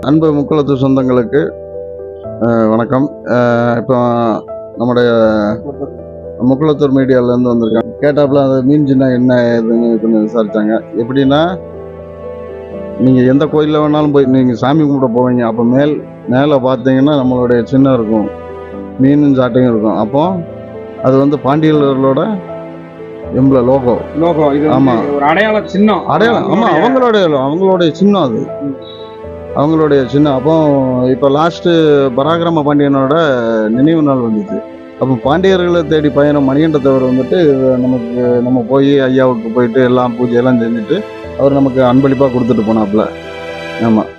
அன்பு முக்குளத்து சொந்தங்களுக்கு வணக்கம். இப்போ நம்முடைய முக்குளத்தூர் மீடியாவிலேருந்து வந்திருக்காங்க. கேட்டாப்புல அந்த மீன் சின்னம் என்ன ஏதுன்னு கொஞ்சம் விசாரித்தாங்க. எப்படின்னா, நீங்கள் எந்த கோயிலில் வேணாலும் போய் நீங்கள் சாமி கும்பிட போவீங்க. அப்போ மேலே பார்த்தீங்கன்னா நம்மளுடைய சின்னம் இருக்கும், மீனும் சாட்டையும் இருக்கும். அப்போ அது வந்து பாண்டியர்களோட லோகோ. இது ஆமாம், ஒரு அடையாள சின்னம். அடையாளம். ஆமாம், அவங்களுடைய சின்னம் அது, அவங்களுடைய சின்னம். அப்போ இப்போ லாஸ்ட்டு பராக்கிரம பாண்டியனோட நினைவு நாள் வந்துச்சு. அப்போ பாண்டியர்களை தேடி பயணம் மணிகண்டத்தவர் வந்துட்டு நம்ம போய் ஐயாவுக்கு போயிட்டு எல்லாம் பூஜையெல்லாம் செஞ்சுட்டு அவர் நமக்கு அன்பளிப்பாக கொடுத்துட்டு போனாப்புல. ஆமாம்.